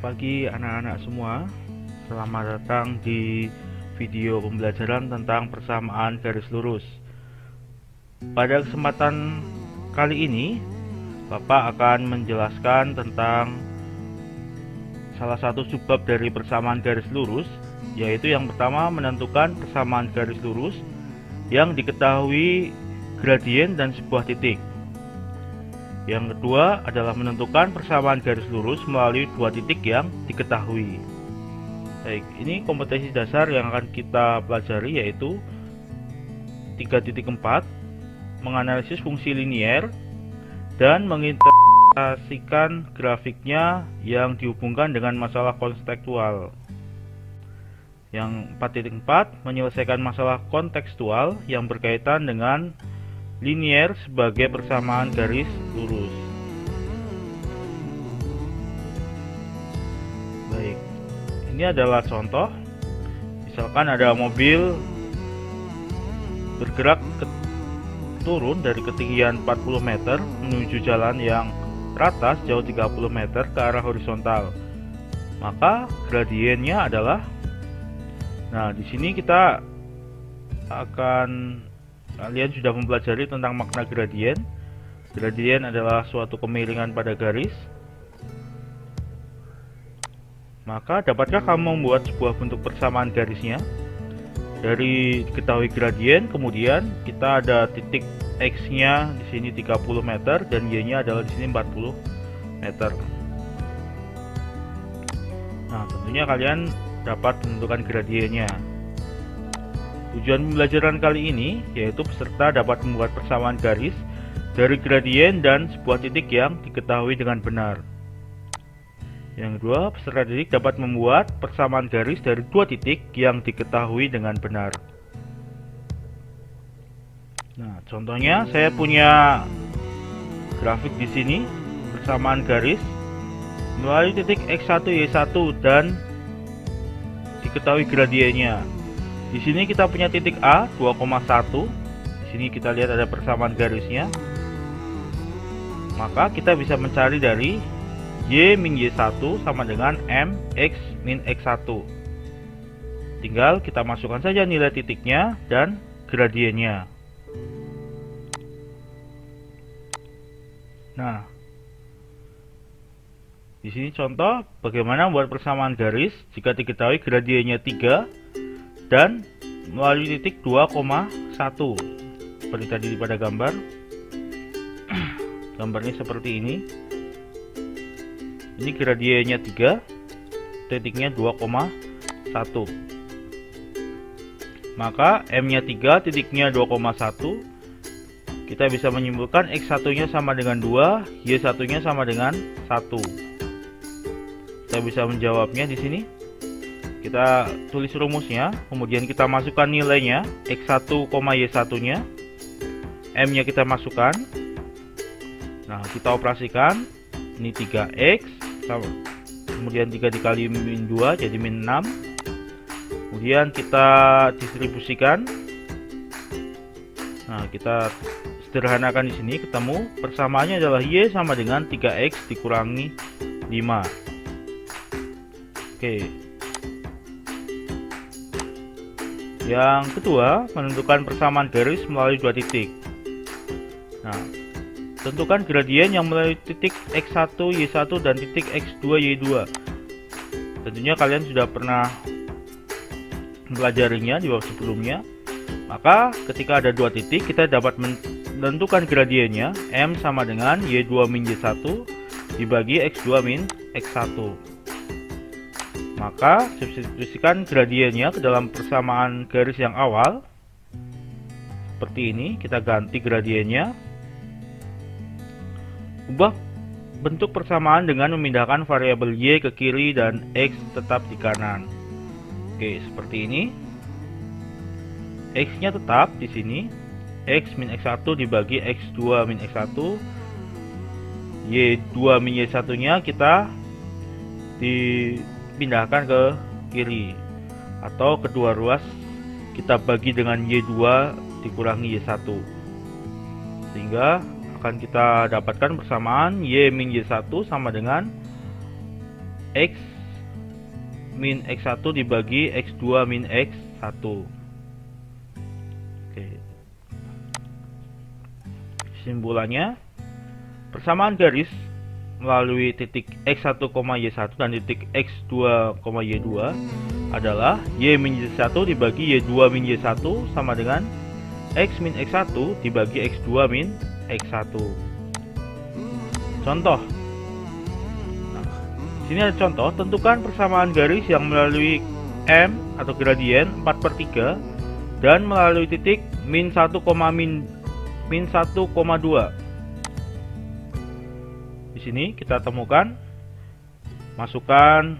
pagi anak-anak semua. Selamat datang di video pembelajaran tentang persamaan garis lurus. Pada kesempatan kali ini, Bapak akan menjelaskan tentang salah satu subbab dari persamaan garis lurus, yaitu yang pertama menentukan persamaan garis lurus yang diketahui gradien dan sebuah titik. Yang kedua adalah menentukan persamaan garis lurus melalui dua titik yang diketahui. Baik, ini kompetensi dasar yang akan kita pelajari, yaitu 3.4 menganalisis fungsi linier dan menginterpretasikan grafiknya yang dihubungkan dengan masalah kontekstual. Yang 4.4 menyelesaikan masalah kontekstual yang berkaitan dengan linier sebagai persamaan garis lurus. Baik, ini adalah contoh. Misalkan ada mobil bergerak turun dari ketinggian 40 meter menuju jalan yang rata sejauh 30 meter ke arah horizontal. Maka gradiennya adalah, nah di sini kita akan, kalian sudah mempelajari tentang makna gradien. Gradien adalah suatu kemiringan pada garis. Maka dapatkah kamu membuat sebuah bentuk persamaan garisnya? Dari diketahui gradien, kemudian kita ada titik X-nya di sini 30 meter dan Y-nya adalah di sini 40 meter. Nah, tentunya kalian dapat menentukan gradiennya. Tujuan pembelajaran kali ini yaitu peserta dapat membuat persamaan garis dari gradien dan sebuah titik yang diketahui dengan benar. Yang kedua, peserta didik dapat membuat persamaan garis dari dua titik yang diketahui dengan benar. Nah, contohnya saya punya grafik di sini, persamaan garis melalui titik X1 Y1 dan diketahui gradiennya. Di sini kita punya titik A 2,1. Di sini kita lihat ada persamaan garisnya. Maka kita bisa mencari dari Y min Y1 sama dengan M X min X1. Tinggal kita masukkan saja nilai titiknya dan gradiennya. Nah, di sini contoh bagaimana membuat persamaan garis jika diketahui gradiennya 3 dan melalui titik 2,1 seperti tadi pada gambar. Gambarnya seperti ini. Ini gradiennya 3, titiknya 2,1. Maka M-nya 3, titiknya 2,1. Kita bisa menyimpulkan X1-nya sama dengan 2, Y1-nya sama dengan 1. Kita bisa menjawabnya di sini. Kita tulis rumusnya, kemudian kita masukkan nilainya, X1, Y1-nya. M-nya kita masukkan. Nah, kita operasikan. Ini 3X, kemudian 3 dikali min 2 jadi min 6. Kemudian kita distribusikan. Nah, kita sederhanakan di sini, ketemu persamaannya adalah Y sama dengan 3X dikurangi 5. Oke. Yang kedua, menentukan persamaan garis melalui dua titik. Nah, tentukan gradien yang melalui titik X1 Y1 dan titik X2 Y2. Tentunya kalian sudah pernah mempelajarinya di bab sebelumnya. Maka ketika ada dua titik, kita dapat menentukan gradiennya. M sama dengan Y2 min Y1 dibagi X2 min X1. Maka substitusikan gradiennya ke dalam persamaan garis yang awal. Seperti ini, kita ganti gradiennya. Ubah bentuk persamaan dengan memindahkan variabel Y ke kiri dan X tetap di kanan. Oke, seperti ini. X-nya tetap di sini. X min X1 dibagi X2 min X1. Y2 min Y1-nya kita dipindahkan ke kiri. Atau kedua ruas kita bagi dengan Y2 dikurangi Y1. Sehingga akan kita dapatkan persamaan Y min Y1 sama dengan X min X1 dibagi X2 min X1. Oke. Kesimpulannya, persamaan garis melalui titik X1, Y1 dan titik X2, Y2 adalah Y min Y1 dibagi Y2 min Y1 sama dengan X min X1 dibagi X2 min X1. Contoh. Nah, sini ada contoh, tentukan persamaan garis yang melalui M atau gradien 4/3 dan melalui titik min 1, min 1,2. Di sini kita temukan, masukkan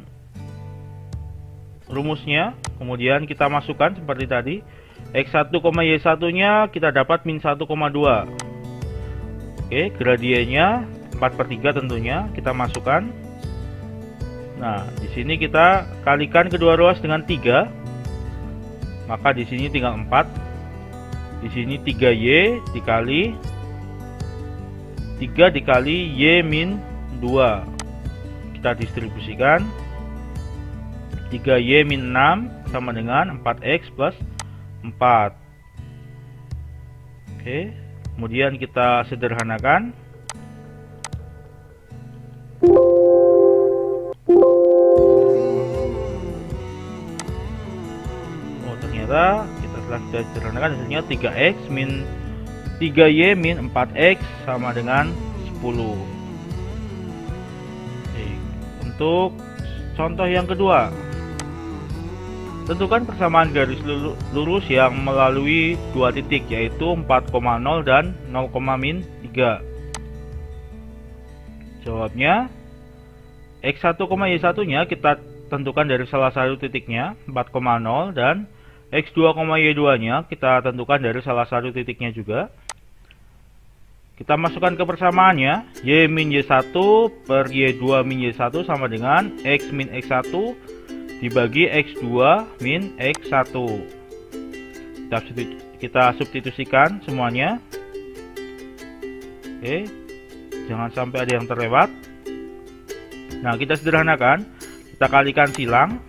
rumusnya, kemudian kita masukkan seperti tadi. X1, Y1 nya kita dapat min 1,2. Oke, gradiennya 4/3 tentunya kita masukkan. Nah, di sini kita kalikan kedua ruas dengan 3. Maka di sini tinggal 4. Di sini 3Y dikali 3 dikali Y min 2. Kita distribusikan. 3Y min 6 sama dengan 4X plus 4. Oke, kemudian kita sederhanakan. Oh, ternyata kita telah sederhanakan, hasilnya 3X min 3Y min 4X sama dengan 10. Oke. Untuk contoh yang kedua, tentukan persamaan garis lurus yang melalui dua titik, yaitu 4,0 dan 0,-3. Jawabnya, X1, Y1 nya kita tentukan dari salah satu titiknya 4,0 dan X2, Y2 nya kita tentukan dari salah satu titiknya juga. Kita masukkan ke persamaannya, Y min Y1 per Y2 min Y1 sama dengan X min X1 dibagi X2 min X1. Kita substitusikan semuanya. Oke, jangan sampai ada yang terlewat. Nah, kita sederhanakan, kita kalikan silang.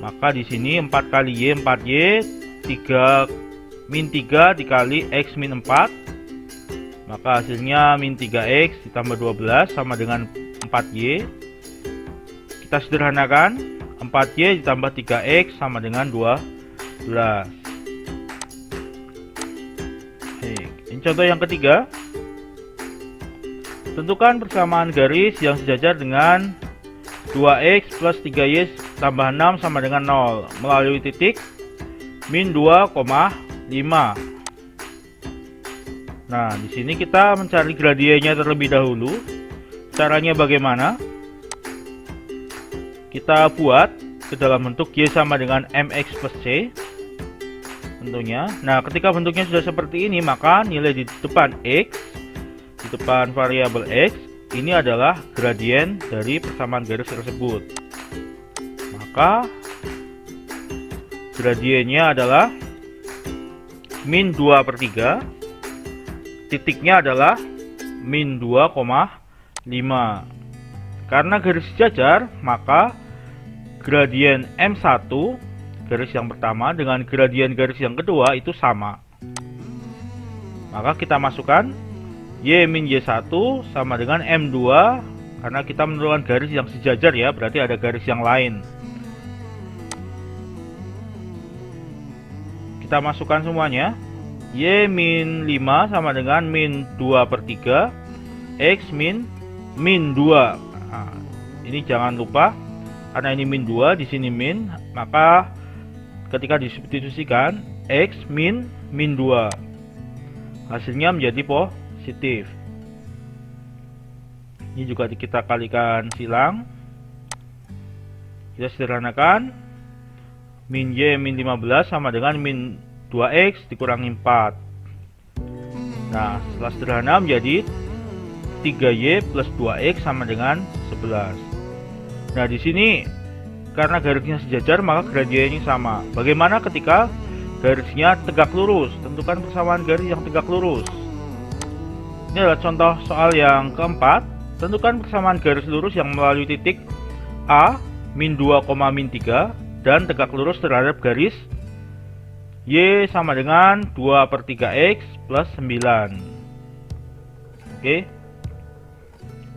Maka di sini 4 kali Y 4Y, 3 min 3 dikali X min 4. Maka hasilnya min 3X ditambah 12 sama dengan 4Y. Kita sederhanakan, 4Y ditambah 3X sama dengan 12. Ini contoh yang ketiga. Tentukan persamaan garis yang sejajar dengan 2X plus 3Y tambah 6 sama dengan 0 melalui titik min 2,5. Nah, di sini kita mencari gradiennya terlebih dahulu. Caranya bagaimana? Kita buat ke dalam bentuk Y sama dengan MX plus C tentunya. Nah, ketika bentuknya sudah seperti ini, maka nilai di depan X, di depan variabel X, ini adalah gradien dari persamaan garis tersebut. Maka gradiennya adalah min 2/3. Titiknya adalah min 2,5. Karena garis sejajar, maka gradien M1 garis yang pertama dengan gradien garis yang kedua itu sama. Maka kita masukkan Y min Y1 sama dengan M2, karena kita menentukan garis yang sejajar ya, berarti ada garis yang lain. Kita masukkan semuanya. Y min 5 sama dengan min 2/3 X min 2. Nah, ini jangan lupa, karena ini min 2, di sini min, maka ketika disubstitusikan X min 2, hasilnya menjadi positif. Ini juga kita kalikan silang. Kita sederhanakan, min Y min 15 sama dengan min 2X dikurangi 4. Nah, setelah sederhana menjadi 3Y plus 2X sama dengan 11. Nah, di sini karena garisnya sejajar, maka gradiennya sama. Bagaimana ketika garisnya tegak lurus? Tentukan persamaan garis yang tegak lurus. Ini adalah contoh soal yang keempat. Tentukan persamaan garis lurus yang melalui titik A min 2, min 3 dan tegak lurus terhadap garis Y sama dengan 2/3 X plus 9. Oke,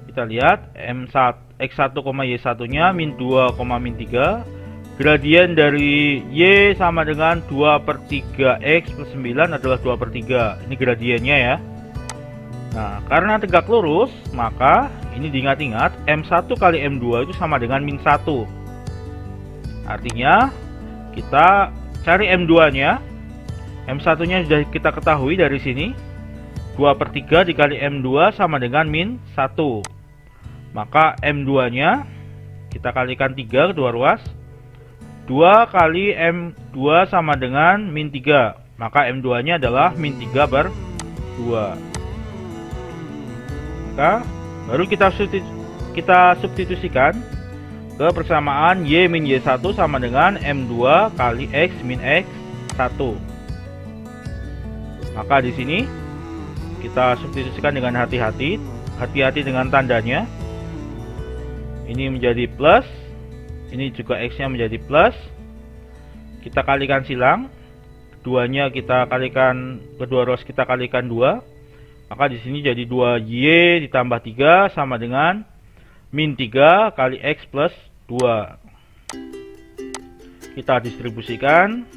kita lihat X1, Y1 nya min 2, min 3. Gradien dari Y sama dengan 2/3 X plus 9 adalah 2/3. Ini gradiennya ya. Nah, karena tegak lurus, maka ini diingat-ingat M1 kali M2 itu sama dengan min 1. Artinya kita cari M2 nya. M1 nya sudah kita ketahui dari sini. 2/3 dikali M2 sama dengan min 1. Maka M2 nya kita kalikan 3 kedua ruas. 2 kali M2 sama dengan min 3. Maka M2 nya adalah min 3/2. Maka baru kita substitusikan ke persamaan Y min Y1 sama dengan M2 kali X min X1. Maka di sini kita substitusikan dengan hati-hati dengan tandanya. Ini menjadi plus, ini juga X nya menjadi plus. Kita kalikan silang, keduanya kita kalikan, kedua ruas kita kalikan 2. Maka di sini jadi 2Y ditambah 3 sama dengan min 3 kali X plus 2. Kita distribusikan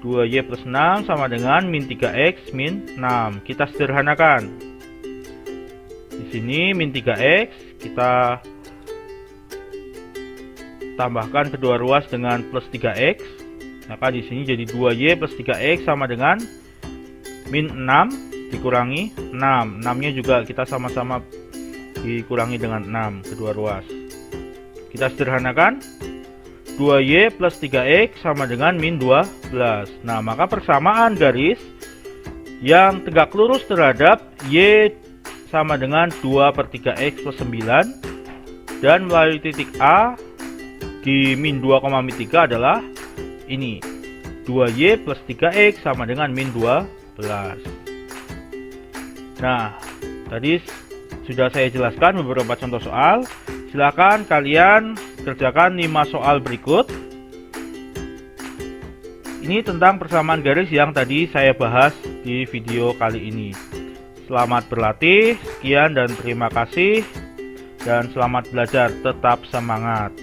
2Y plus 6 sama dengan min 3X min 6. Kita sederhanakan. Di sini min 3X kita tambahkan kedua ruas dengan plus 3X. Maka di sini jadi 2Y plus 3X sama dengan min 6 dikurangi 6. 6-nya juga kita sama-sama dikurangi dengan 6 kedua ruas. Kita sederhanakan. 2Y plus 3X sama dengan min 12. Nah, maka persamaan garis yang tegak lurus terhadap Y sama dengan 2/3X plus 9 dan melalui titik A di min 2, min 3 adalah ini. 2Y plus 3X sama dengan min 12. Nah, tadi sudah saya jelaskan beberapa contoh soal. Silakan kalian kerjakan 5 soal berikut. Ini tentang persamaan garis yang tadi saya bahas di video kali ini. Selamat berlatih, sekian dan terima kasih. Dan selamat belajar, tetap semangat.